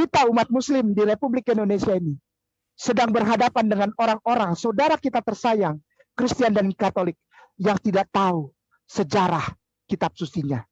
kita umat muslim di Republik Indonesia ini sedang berhadapan dengan orang-orang, saudara kita tersayang, Kristen dan Katolik, yang tidak tahu sejarah kitab sucinya.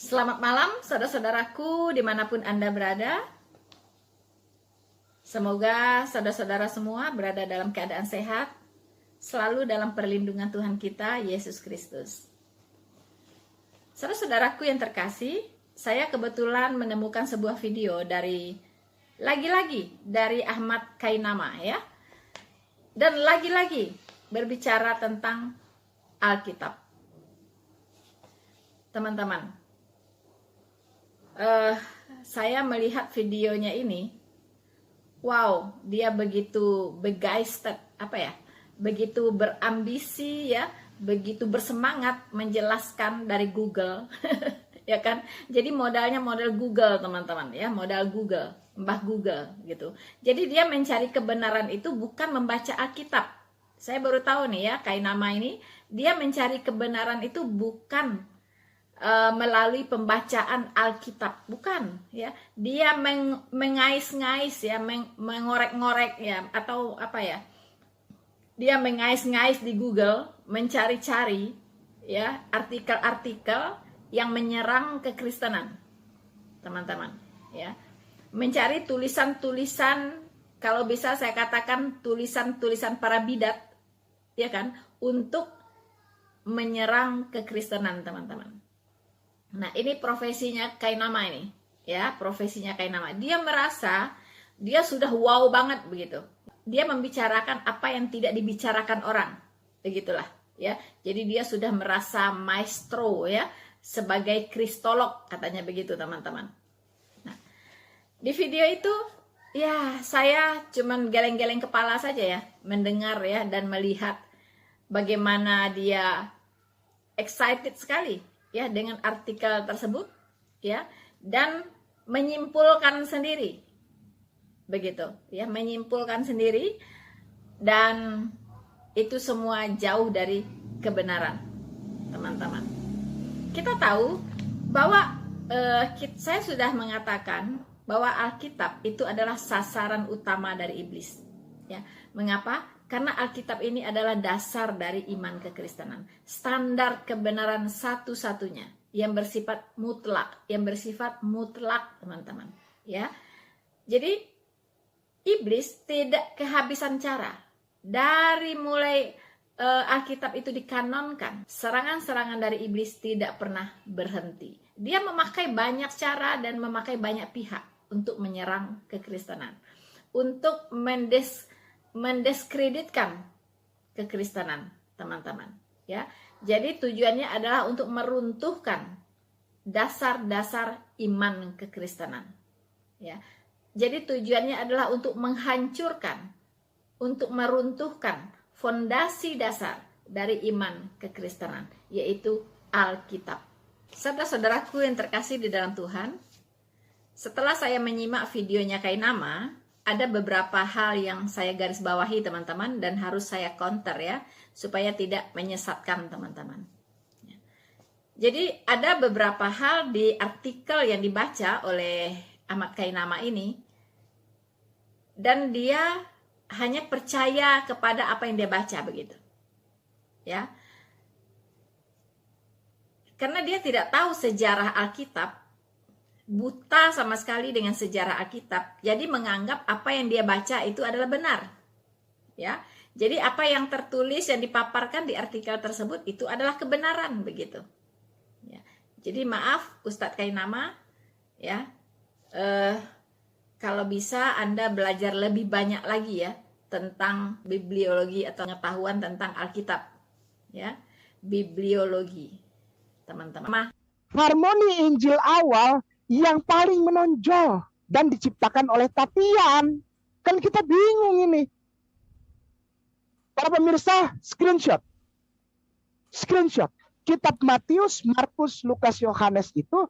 Selamat malam saudara-saudaraku dimanapun Anda berada. Semoga saudara-saudara semua berada dalam keadaan sehat, selalu dalam perlindungan Tuhan kita, Yesus Kristus. Saudara-saudaraku yang terkasih, saya kebetulan menemukan sebuah video dari Ahmad Kainama ya. Dan lagi-lagi berbicara tentang Alkitab. Teman-teman, saya melihat videonya ini, wow, dia begitu begeistert, begitu berambisi ya, begitu bersemangat menjelaskan dari Google, ya kan? Jadi modalnya modal Google teman-teman ya, modal Google, Mbah Google gitu. Jadi dia mencari kebenaran itu bukan membaca Alkitab. Saya baru tahu nih ya, Kainama ini dia mencari kebenaran itu bukan melalui pembacaan Alkitab, bukan ya, dia mengais-ngais ya, mengorek-ngorek ya, atau dia mengais-ngais di Google, mencari-cari ya artikel-artikel yang menyerang kekristenan, teman-teman ya, mencari tulisan-tulisan, kalau bisa saya katakan tulisan-tulisan para bidat ya kan, untuk menyerang kekristenan, teman-teman. Nah, ini profesinya Kainama ini, ya, profesinya Kainama. Dia merasa dia sudah wow banget begitu. Dia membicarakan apa yang tidak dibicarakan orang, begitulah, ya. Jadi dia sudah merasa maestro, ya, sebagai kristolog, katanya begitu, teman-teman. Nah, di video itu, ya, saya cuman geleng-geleng kepala saja ya, mendengar ya dan melihat bagaimana dia excited sekali ya dengan artikel tersebut ya, dan menyimpulkan sendiri begitu ya, menyimpulkan sendiri, dan itu semua jauh dari kebenaran, teman-teman. Kita tahu bahwa saya sudah mengatakan bahwa Alkitab itu adalah sasaran utama dari iblis ya. Mengapa? Karena Alkitab ini adalah dasar dari iman kekristenan, standar kebenaran satu-satunya yang bersifat mutlak, teman-teman. Ya, jadi iblis tidak kehabisan cara. Dari mulai Alkitab itu dikanonkan, serangan-serangan dari iblis tidak pernah berhenti. Dia memakai banyak cara dan memakai banyak pihak untuk menyerang kekristenan, untuk mendiskreditkan kekristenan, teman-teman ya. Jadi tujuannya adalah untuk meruntuhkan dasar-dasar iman kekristenan ya. Jadi tujuannya adalah untuk menghancurkan, untuk meruntuhkan fondasi dasar dari iman kekristenan, yaitu Alkitab. Saudara-saudaraku yang terkasih di dalam Tuhan, setelah saya menyimak videonya Kainama, ada beberapa hal yang saya garis bawahi, teman-teman, dan harus saya counter ya, supaya tidak menyesatkan teman-teman. Jadi ada beberapa hal di artikel yang dibaca oleh Ahmad Kainama ini, dan dia hanya percaya kepada apa yang dia baca begitu. Ya. Karena dia tidak tahu sejarah Alkitab, buta sama sekali dengan sejarah Alkitab, jadi menganggap apa yang dia baca itu adalah benar ya. Jadi apa yang tertulis, yang dipaparkan di artikel tersebut itu adalah kebenaran begitu ya. Jadi maaf Ustadz Kainama ya, kalau bisa Anda belajar lebih banyak lagi ya tentang bibliologi atau pengetahuan tentang Alkitab ya, bibliologi, teman-teman. Harmoni Injil awal yang paling menonjol dan diciptakan oleh Tatian. Kan kita bingung ini. Para pemirsa, screenshot. Kitab Matius, Markus, Lukas, Yohanes itu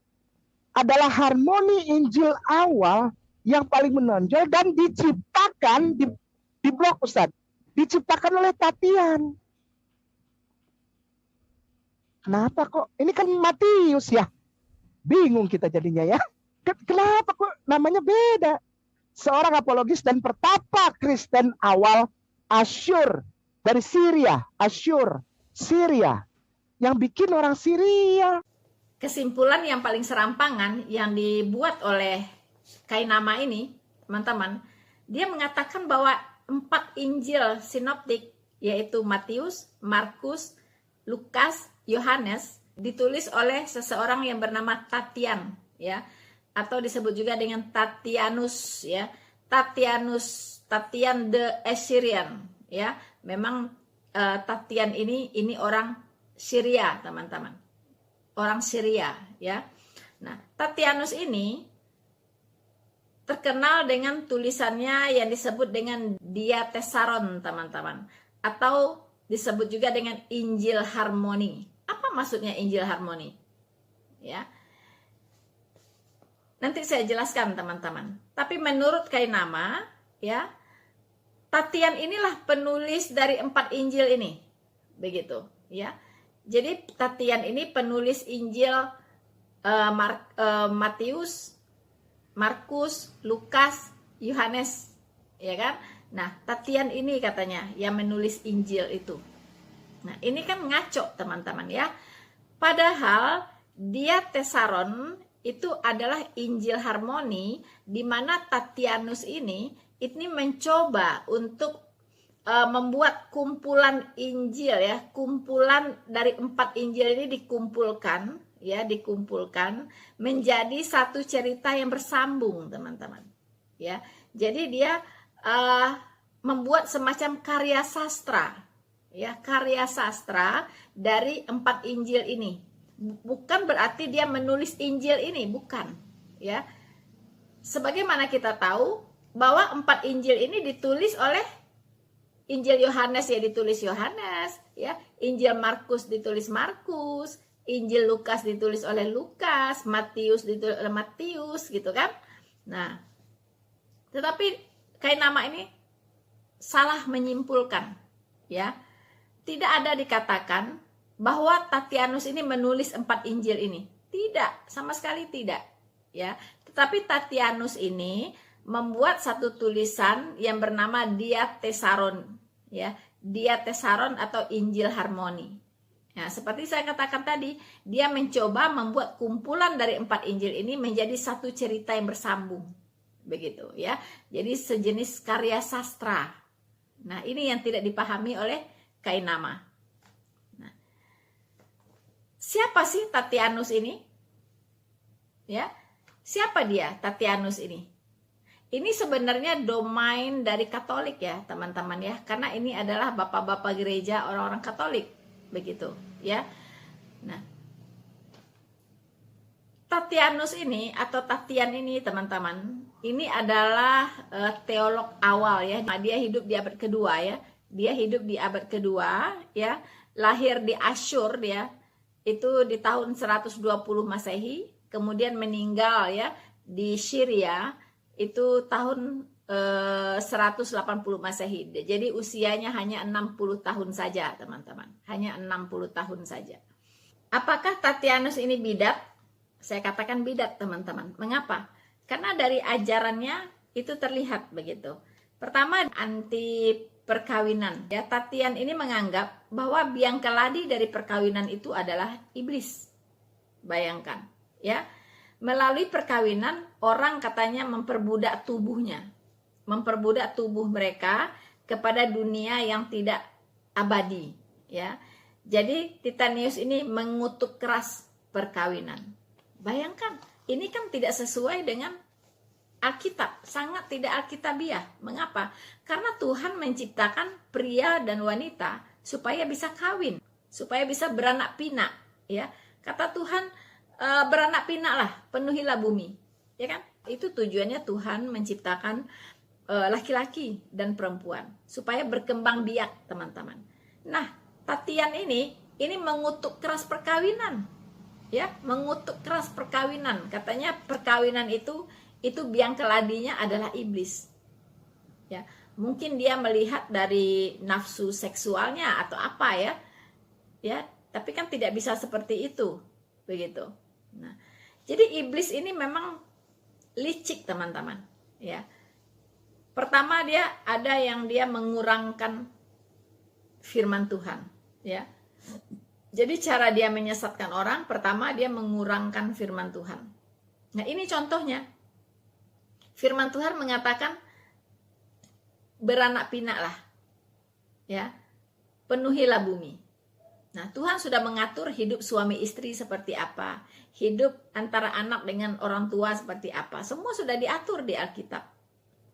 adalah harmoni Injil awal yang paling menonjol dan diciptakan di blok Ustaz. Diciptakan oleh Tatian. Kenapa kok? Ini kan Matius ya. Bingung kita jadinya ya. Kenapa kok namanya beda? Seorang apologis dan pertapa Kristen awal Asyur dari Syria. Asyur, Syria. Yang bikin orang Syria. Kesimpulan yang paling serampangan yang dibuat oleh Kainama ini, teman-teman, dia mengatakan bahwa 4 Injil sinoptik, yaitu Matius, Markus, Lukas, Yohanes, ditulis oleh seseorang yang bernama Tatian, ya, atau disebut juga dengan Tatianus, ya, Tatian the Assyrian, ya. Memang Tatian ini orang Syria, teman-teman, orang Syria, ya. Nah, Tatianus ini terkenal dengan tulisannya yang disebut dengan Diatesaron, teman-teman, atau disebut juga dengan Injil Harmoni. Apa maksudnya Injil Harmoni? Ya. Nanti saya jelaskan, teman-teman. Tapi menurut Kainama, ya, Tatian inilah penulis dari 4 Injil ini. Begitu, ya. Jadi Tatian ini penulis Injil Matius, Markus, Lukas, Yohanes, ya kan? Nah, Tatian ini katanya yang menulis Injil itu. Nah, ini kan ngaco, teman-teman, ya. Padahal Diatesaron itu adalah Injil Harmoni, di mana Tatianus ini mencoba untuk membuat kumpulan Injil, ya, kumpulan dari 4 Injil ini dikumpulkan, ya, menjadi satu cerita yang bersambung, teman-teman, ya. Jadi dia membuat semacam karya sastra, ya, karya sastra dari 4 Injil ini. Bukan berarti dia menulis Injil ini, bukan, ya. Sebagaimana kita tahu bahwa 4 Injil ini ditulis oleh Injil Yohanes, ya, ditulis Yohanes, ya. Injil Markus ditulis Markus, Injil Lukas ditulis oleh Lukas, Matius ditulis oleh Matius, gitu kan. Nah, tetapi Kainama ini salah menyimpulkan, ya. Tidak ada dikatakan bahwa Tatianus ini menulis 4 Injil ini. Tidak, sama sekali tidak, ya. Tetapi Tatianus ini membuat satu tulisan yang bernama Diatesaron, ya, Diatesaron atau Injil Harmoni. Nah, seperti saya katakan tadi, dia mencoba membuat kumpulan dari 4 Injil ini menjadi satu cerita yang bersambung, begitu, ya. Jadi sejenis karya sastra. Nah, ini yang tidak dipahami oleh Kainama. Nah, siapa sih Tatianus ini? Ya, siapa dia Tatianus ini? Ini sebenarnya domain dari Katolik, ya, teman-teman, ya, karena ini adalah bapak-bapak gereja orang-orang Katolik, begitu, ya. Nah, Tatianus ini atau Tatian ini, teman-teman, ini adalah teolog awal, ya. Nah, dia hidup di abad kedua, ya. Dia hidup di abad kedua, ya. Lahir di Asyur, dia itu di tahun 120 Masehi, kemudian meninggal, ya, di Syria itu tahun 180 Masehi. Jadi usianya hanya 60 tahun saja, teman-teman. Hanya 60 tahun saja. Apakah Tatianus ini bidat? Saya katakan bidat, teman-teman. Mengapa? Karena dari ajarannya itu terlihat begitu. Pertama, anti perkawinan. Ya, Tatian ini menganggap bahwa biang keladi dari perkawinan itu adalah iblis. Bayangkan, ya. Melalui perkawinan, orang katanya memperbudak tubuhnya. Memperbudak tubuh mereka kepada dunia yang tidak abadi, ya. Jadi Tatianus ini mengutuk keras perkawinan. Bayangkan, ini kan tidak sesuai dengan Alkitab, sangat tidak alkitabiah. Mengapa? Karena Tuhan menciptakan pria dan wanita supaya bisa kawin, supaya bisa beranak pinak, ya. Kata Tuhan, beranak pinaklah, penuhilah bumi, ya kan? Itu tujuannya Tuhan menciptakan laki-laki dan perempuan supaya berkembang biak, teman-teman. Nah, Tatian ini mengutuk keras perkawinan, ya, mengutuk keras perkawinan. Katanya perkawinan itu biang keladinya adalah iblis. Ya, mungkin dia melihat dari nafsu seksualnya atau apa ya. Ya, tapi kan tidak bisa seperti itu, begitu. Nah, jadi iblis ini memang licik, teman-teman, ya. Pertama, dia mengurangkan firman Tuhan, ya. Jadi cara dia menyesatkan orang, pertama dia mengurangkan firman Tuhan. Nah, ini contohnya. Firman Tuhan mengatakan beranak pinaklah, ya. Penuhilah bumi. Nah, Tuhan sudah mengatur hidup suami istri seperti apa, hidup antara anak dengan orang tua seperti apa. Semua sudah diatur di Alkitab,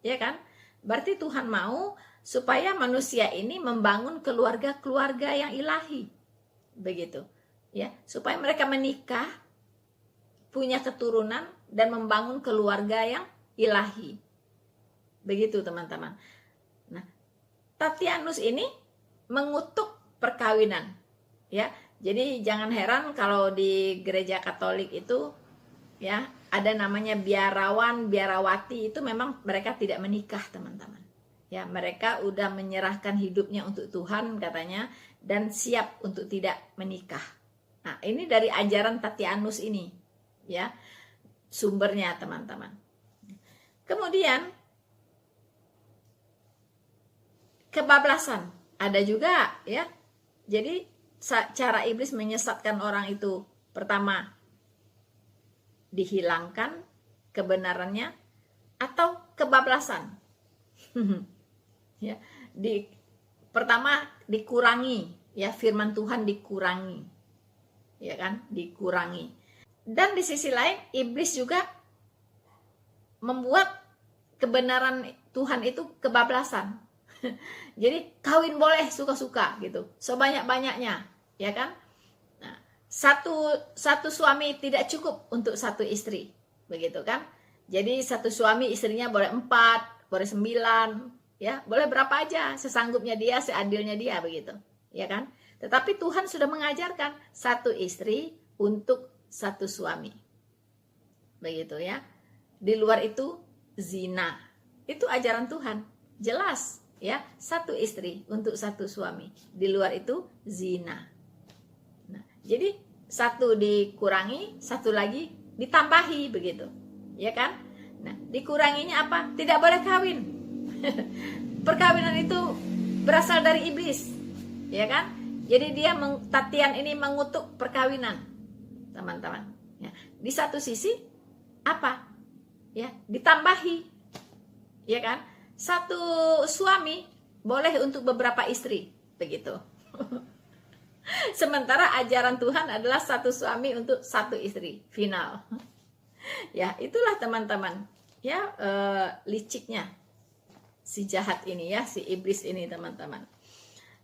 ya kan? Berarti Tuhan mau supaya manusia ini membangun keluarga-keluarga yang ilahi, begitu, ya, supaya mereka menikah, punya keturunan dan membangun keluarga yang ilahi, begitu, teman-teman. Nah, Tatianus ini mengutuk perkawinan, ya. Jadi jangan heran kalau di gereja Katolik itu, ya, ada namanya biarawan, biarawati, itu memang mereka tidak menikah, teman-teman. Ya, mereka udah menyerahkan hidupnya untuk Tuhan katanya dan siap untuk tidak menikah. Nah, ini dari ajaran Tatianus ini, ya, sumbernya, teman-teman. Kemudian kebablasan ada juga, ya. Jadi cara iblis menyesatkan orang itu, pertama dihilangkan kebenarannya atau kebablasan. Ya, pertama dikurangi, ya, firman Tuhan dikurangi, ya kan, dikurangi. Dan di sisi lain iblis juga membuat kebenaran Tuhan itu kebablasan. Jadi kawin boleh suka-suka gitu, sebanyak-banyaknya, ya kan. Nah, satu suami tidak cukup untuk satu istri, begitu kan. Jadi satu suami istrinya boleh 4, boleh 9, ya, boleh berapa aja, sesanggupnya dia, seadilnya dia, begitu, ya kan. Tetapi Tuhan sudah mengajarkan satu istri untuk satu suami, begitu, ya. Di luar itu zina, itu ajaran Tuhan, jelas, ya, satu istri untuk satu suami, di luar itu zina. Nah, jadi satu dikurangi, satu lagi ditambahi, begitu, ya kan. Nah, dikuranginya apa? Tidak boleh kawin. Perkawinan itu berasal dari iblis, ya kan. Jadi dia Tatian ini mengutuk perkawinan, teman-teman, ya. Di satu sisi apa, ya, ditambahi, ya kan. Satu suami boleh untuk beberapa istri, begitu. Sementara ajaran Tuhan adalah satu suami untuk satu istri, final. Ya, itulah, teman-teman, ya, liciknya si jahat ini, ya, si iblis ini, teman-teman.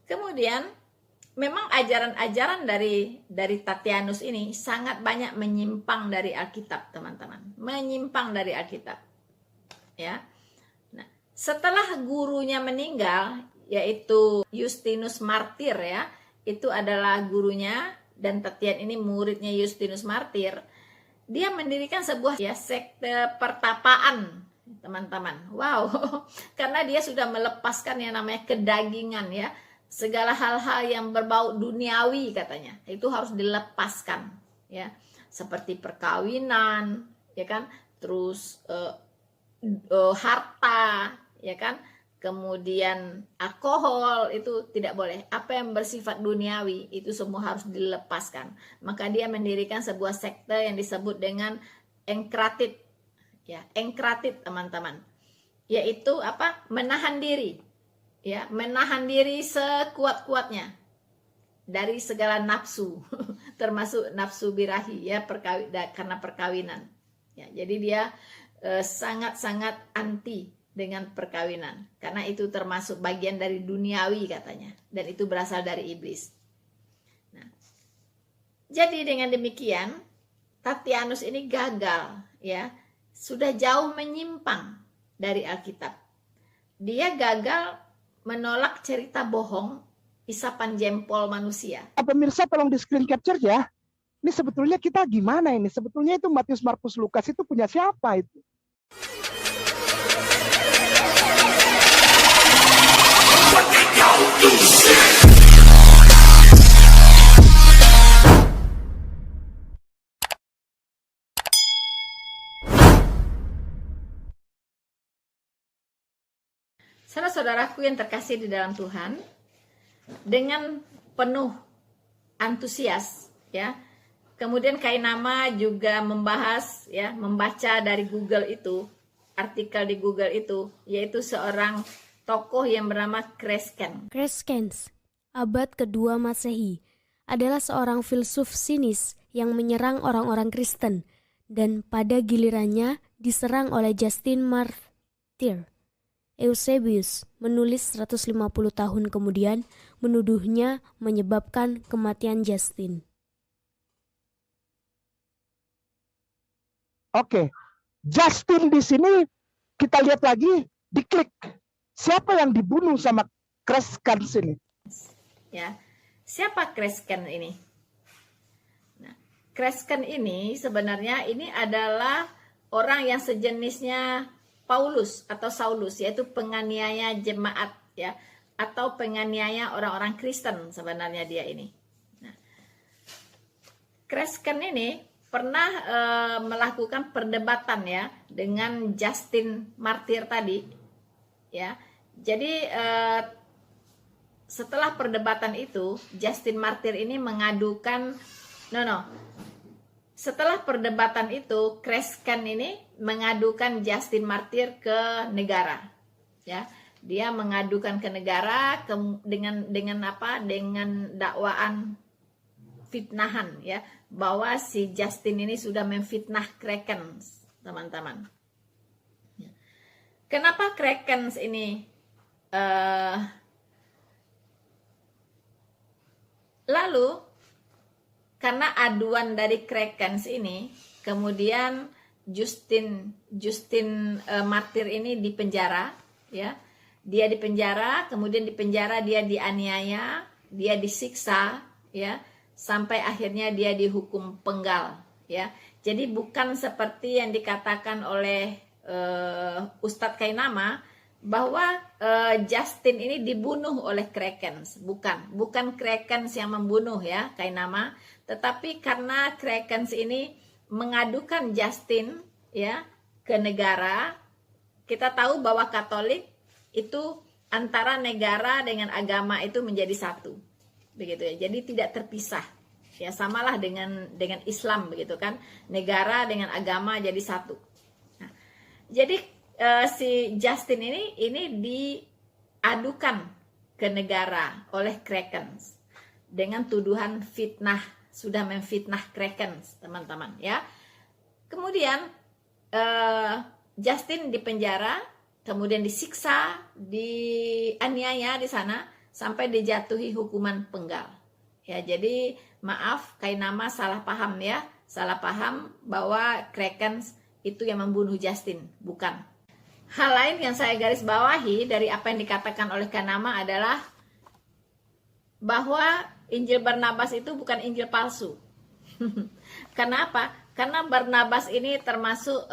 Kemudian memang ajaran-ajaran dari Tatianus ini sangat banyak menyimpang dari Alkitab, teman-teman. Menyimpang dari Alkitab, ya. Nah, setelah gurunya meninggal, yaitu Justinus Martir, ya, itu adalah gurunya, dan Tatian ini muridnya Justinus Martir. Dia mendirikan sebuah, ya, sekte pertapaan, teman-teman. Wow, karena dia sudah melepaskan yang namanya kedagingan, ya. Segala hal-hal yang berbau duniawi, katanya, itu harus dilepaskan, ya. Seperti perkawinan, ya kan, terus harta, ya kan, kemudian alkohol, itu tidak boleh. Apa yang bersifat duniawi itu semua harus dilepaskan. Maka dia mendirikan sebuah sekte yang disebut dengan Enkratid, ya, Enkratid, teman-teman, yaitu apa? Menahan diri, ya, menahan diri sekuat-kuatnya dari segala nafsu, termasuk nafsu birahi, ya, karena perkawinan, ya. Jadi dia sangat-sangat anti dengan perkawinan, karena itu termasuk bagian dari duniawi, katanya, dan itu berasal dari iblis. Nah, jadi dengan demikian Tatianus ini gagal, ya, sudah jauh menyimpang dari Alkitab. Dia gagal menolak cerita bohong, isapan jempol manusia. Pemirsa tolong di screen capture ya. Ini sebetulnya kita gimana ini? Sebetulnya itu Matius, Markus, Lukas itu punya siapa itu? Saudara-saudaraku yang terkasih di dalam Tuhan, dengan penuh antusias ya. Kemudian Kainama juga membahas ya, membaca dari Google itu, artikel di Google itu, yaitu seorang tokoh yang bernama Crescens. Crescens, abad kedua Masehi, adalah seorang filsuf sinis yang menyerang orang-orang Kristen dan pada gilirannya diserang oleh Justin Martyr. Eusebius menulis 150 tahun kemudian menuduhnya menyebabkan kematian Justin. Oke, Justin di sini kita lihat lagi, diklik. Siapa yang dibunuh sama Crescens ini? Ya, siapa Crescens ini? Nah, Crescens ini sebenarnya ini adalah orang yang sejenisnya Paulus atau Saulus, yaitu penganiaya jemaat ya, atau penganiaya orang-orang Kristen sebenarnya dia ini. Nah, Crescens ini pernah melakukan perdebatan ya dengan Justin Martyr tadi ya. Jadi setelah perdebatan itu Justin Martyr ini mengadukan setelah perdebatan itu Crescens ini mengadukan Justin Martyr ke negara ya. Dia mengadukan ke negara dengan apa? Dengan dakwaan fitnahan ya, bahwa si Justin ini sudah memfitnah Crescens, teman-teman. Kenapa Crescens ini lalu karena aduan dari Crescens ini, kemudian Justin Martyr ini dipenjara ya. Dia dipenjara, kemudian dipenjara dia dianiaya, dia disiksa ya, sampai akhirnya dia dihukum penggal ya. Jadi bukan seperti yang dikatakan oleh Ustadz Kainama bahwa Justin ini dibunuh oleh Crescens. Bukan Crescens yang membunuh ya Kainama, tetapi karena Crescens ini mengadukan Justin ya ke negara. Kita tahu bahwa Katolik itu antara negara dengan agama itu menjadi satu, begitu ya. Jadi tidak terpisah ya, samalah dengan Islam begitu kan, negara dengan agama jadi satu. Nah, jadi si Justin ini diadukan ke negara oleh Crescens dengan tuduhan fitnah, sudah memfitnah Crescens, teman-teman ya. Kemudian Justin dipenjara, kemudian disiksa, dianiaya di sana sampai dijatuhi hukuman penggal. Ya, jadi maaf Kainama salah paham ya, salah paham bahwa Crescens itu yang membunuh Justin, bukan. Hal lain yang saya garis bawahi dari apa yang dikatakan oleh Kainama adalah bahwa Injil Barnabas itu bukan Injil palsu. Kenapa? Karena Barnabas ini termasuk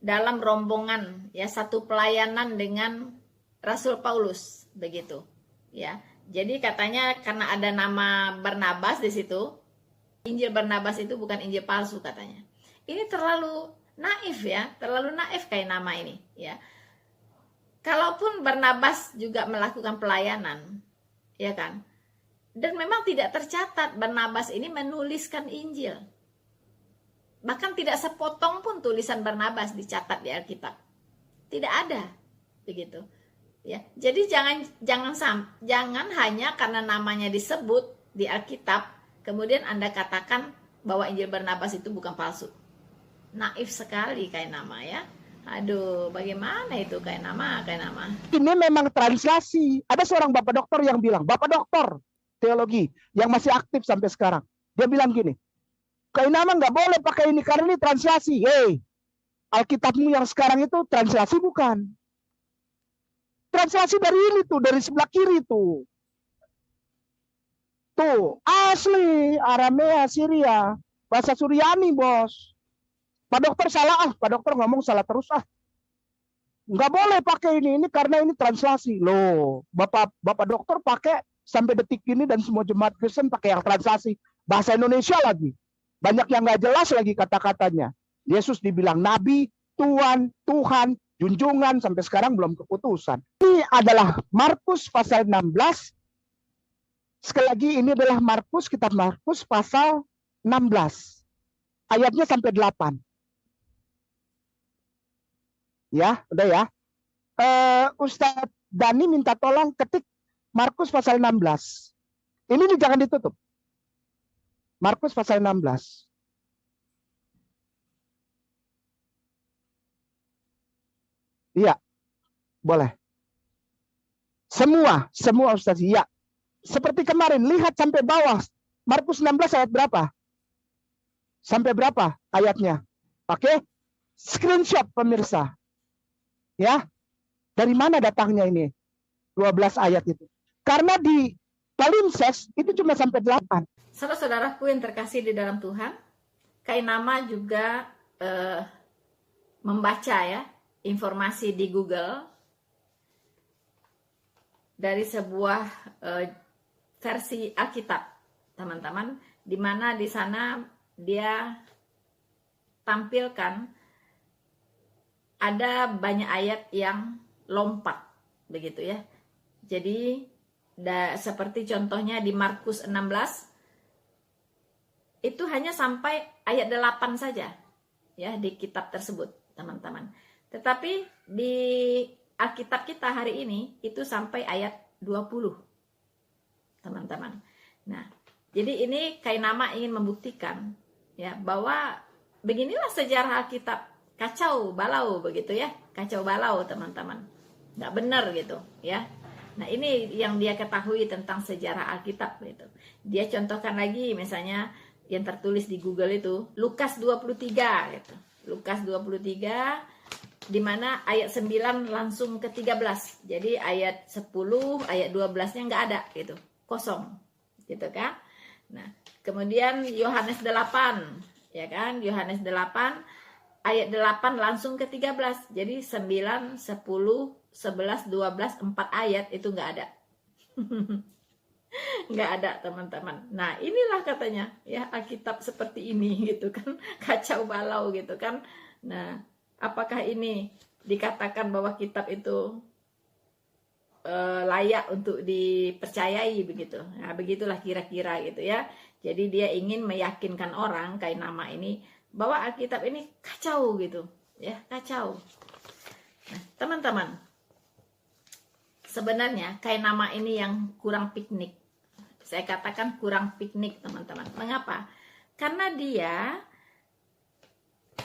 dalam rombongan ya, satu pelayanan dengan Rasul Paulus begitu ya. Jadi katanya karena ada nama Barnabas di situ, Injil Barnabas itu bukan Injil palsu katanya. Ini terlalu naif ya, terlalu naif Kainama ini ya. Kalaupun Barnabas juga melakukan pelayanan ya kan, dan memang tidak tercatat Barnabas ini menuliskan Injil. Bahkan tidak sepotong pun tulisan Barnabas dicatat di Alkitab. Tidak ada. Begitu. Ya. Jadi jangan hanya karena namanya disebut di Alkitab kemudian Anda katakan bahwa Injil Barnabas itu bukan palsu. Naif sekali Kainama ya. Aduh, bagaimana itu Kainama? Ini memang translasi. Ada seorang Bapak Doktor yang bilang, Bapak Doktor teologi yang masih aktif sampai sekarang. Dia bilang gini, Kainama nggak boleh pakai ini karena ini translasi. Hey, Alkitabmu yang sekarang itu translasi bukan. Translasi dari ini tuh, dari sebelah kiri tuh. Tuh, asli Aramea Syria, bahasa Suryani, Bos. Pak Dokter salah Pak Dokter ngomong salah terus Nggak boleh pakai ini karena ini translasi. Loh, Bapak Dokter pakai sampai detik ini dan semua jemaat Kristen pakai yang translasi. Bahasa Indonesia lagi. Banyak yang nggak jelas lagi kata-katanya. Yesus dibilang nabi, Tuhan, junjungan, sampai sekarang belum keputusan. Ini adalah Markus pasal 16. Sekali lagi ini adalah kitab Markus pasal 16. Ayatnya sampai 8. Ya, udah ya. Ustadz Dani minta tolong ketik Markus pasal 16. Ini jangan ditutup. Markus pasal 16. Iya, boleh. Semua Ustaz, iya. Seperti kemarin, lihat sampai bawah. Markus 16 ayat berapa? Sampai berapa ayatnya? Oke, screenshot pemirsa. Ya, dari mana datangnya ini? 12 ayat itu. Karena di Palimpsest itu cuma sampai 8. Saudara-saudaraku yang terkasih di dalam Tuhan, Kainama juga membaca ya informasi di Google dari sebuah versi Alkitab, teman-teman, di mana di sana dia tampilkan ada banyak ayat yang lompat, begitu ya. Jadi seperti contohnya di Markus 16 itu hanya sampai ayat 8 saja ya di kitab tersebut, teman-teman. Tetapi di Alkitab kita hari ini itu sampai ayat 20, teman-teman. Nah, jadi ini Kainama ingin membuktikan ya bahwa beginilah sejarah Alkitab, kacau balau begitu ya, kacau balau, teman-teman, nggak benar gitu ya. Nah, ini yang dia ketahui tentang sejarah Alkitab gitu. Dia contohkan lagi misalnya yang tertulis di Google itu Lukas 23 gitu. Lukas 23 di mana ayat 9 langsung ke 13. Jadi ayat 10, ayat 12-nya nggak ada gitu. Kosong. Gitu kan? Nah, kemudian Yohanes 8, ya kan? Yohanes 8 ayat 8 langsung ke 13. Jadi 9, 10, 11, 12, 4 ayat itu nggak ada. Nggak ada, teman-teman. Nah, inilah katanya ya Alkitab seperti ini gitu kan. Kacau balau gitu kan. Nah, apakah ini dikatakan bahwa kitab itu layak untuk dipercayai begitu? Nah, begitulah kira-kira gitu ya. Jadi dia ingin meyakinkan orang Kainama ini bahwa Alkitab ini kacau gitu, ya, kacau. Nah, teman-teman, sebenarnya Kainama ini yang kurang piknik. Saya katakan kurang piknik, teman-teman. Mengapa? Karena dia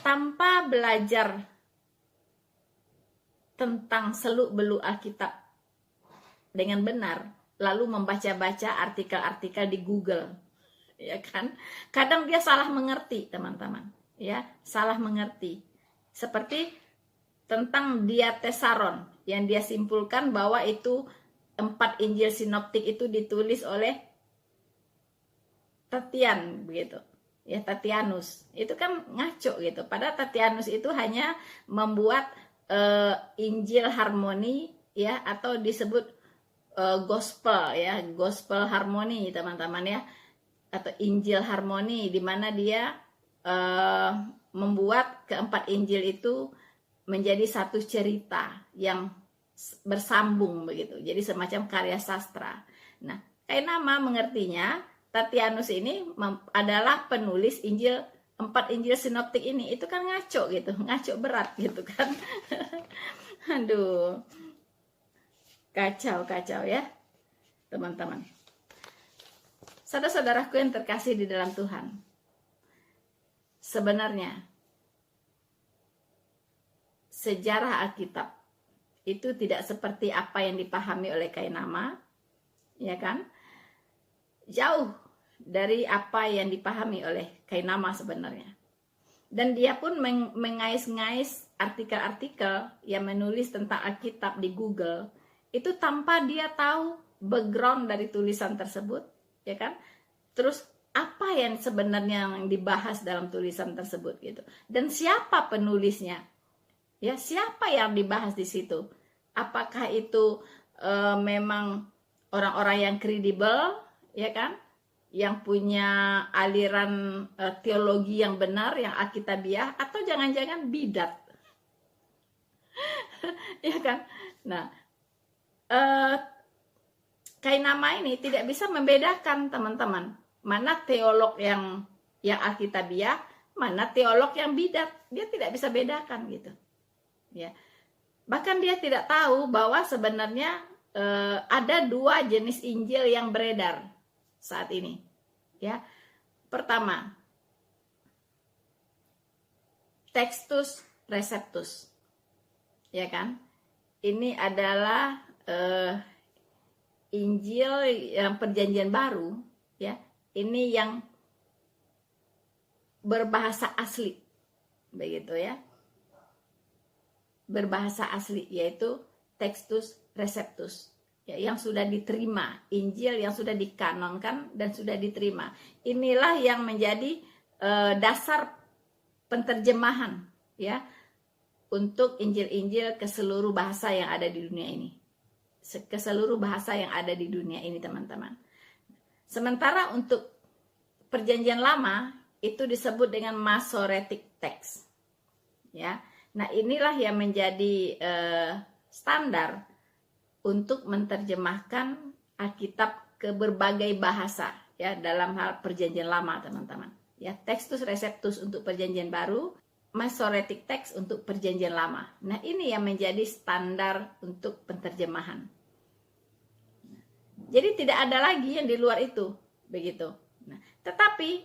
tanpa belajar tentang seluk-beluk Alkitab dengan benar, lalu membaca-baca artikel-artikel di Google, ya kan? Kadang dia salah mengerti, teman-teman, ya, salah mengerti. Seperti tentang Diatesaron yang dia simpulkan bahwa itu 4 Injil sinoptik itu ditulis oleh Tatian begitu. Ya, Tatianus. Itu kan ngaco gitu. Padahal Tatianus itu hanya membuat Injil harmoni ya, atau disebut gospel ya, gospel harmoni, teman-teman ya, atau Injil harmoni, di mana dia membuat keempat Injil itu menjadi satu cerita yang bersambung begitu. Jadi semacam karya sastra. Nah, Kainama mengertinya Tatianus ini adalah penulis Injil, 4 Injil sinoptik ini. Itu kan ngaco gitu, ngaco berat gitu kan. Aduh, kacau ya teman-teman. Saudara-saudaraku yang terkasih di dalam Tuhan, sebenarnya sejarah Alkitab itu tidak seperti apa yang dipahami oleh Kainama, ya kan? Jauh dari apa yang dipahami oleh Kainama sebenarnya. Dan dia pun mengais-ngais artikel-artikel yang menulis tentang Alkitab di Google itu tanpa dia tahu background dari tulisan tersebut, ya kan? Terus apa yang sebenarnya yang dibahas dalam tulisan tersebut gitu. Dan siapa penulisnya? Ya, siapa yang dibahas di situ? Apakah itu memang orang-orang yang kredibel, ya kan? Yang punya aliran teologi yang benar, yang alkitabiah, atau jangan-jangan bidat? Ya kan? Nah, Kainama ini tidak bisa membedakan, teman-teman, mana teolog yang alkitabiah, mana teolog yang bidat. Dia tidak bisa bedakan gitu. Ya. Bahkan dia tidak tahu bahwa sebenarnya ada dua jenis Injil yang beredar saat ini. Ya. Pertama, Textus Receptus. Ya kan? Ini adalah Injil yang Perjanjian Baru, ya. Ini yang berbahasa asli. Begitu ya. Berbahasa asli, yaitu Textus Receptus, ya, yang sudah diterima, Injil yang sudah dikanonkan dan sudah diterima. Inilah yang menjadi dasar penterjemahan, ya, untuk Injil-Injil ke seluruh bahasa yang ada di dunia ini, ke seluruh bahasa yang ada di dunia ini, teman-teman. Sementara untuk Perjanjian Lama itu disebut dengan Masoretic Text, ya. Nah, inilah yang menjadi standar untuk menerjemahkan Alkitab ke berbagai bahasa, ya, dalam hal Perjanjian Lama, teman-teman. Ya, Textus Receptus untuk Perjanjian Baru, Masoretic Text untuk Perjanjian Lama. Nah, ini yang menjadi standar untuk penterjemahan. Jadi tidak ada lagi yang di luar itu, begitu. Nah, tetapi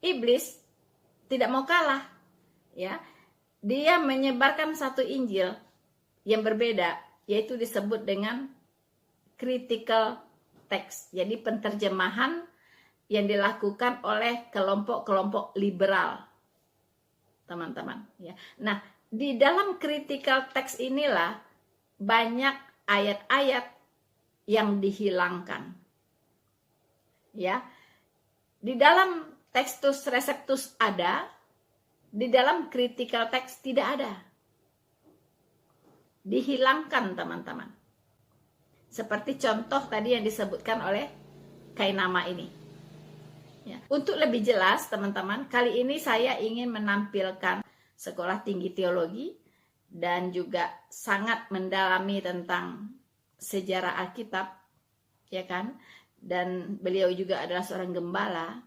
iblis tidak mau kalah, ya. Dia menyebarkan satu Injil yang berbeda, yaitu disebut dengan critical text. Jadi penterjemahan yang dilakukan oleh kelompok-kelompok liberal, teman-teman. Ya. Nah, di dalam critical text inilah banyak ayat-ayat yang dihilangkan. Ya. Di dalam Textus Receptus ada, di dalam critical text tidak ada. Dihilangkan, teman-teman. Seperti contoh tadi yang disebutkan oleh Kainama ini. Ya. Untuk lebih jelas, teman-teman, kali ini saya ingin menampilkan sekolah tinggi teologi dan juga sangat mendalami tentang sejarah Alkitab, ya kan? Dan beliau juga adalah seorang gembala,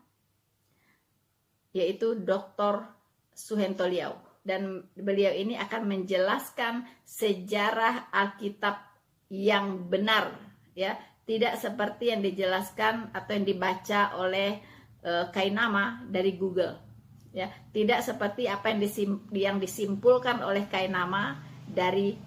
yaitu Dr. Suhento Liau, dan beliau ini akan menjelaskan sejarah Alkitab yang benar, ya, tidak seperti yang dijelaskan atau yang dibaca oleh Kainama dari Google, ya, tidak seperti apa yang disimpulkan oleh Kainama dari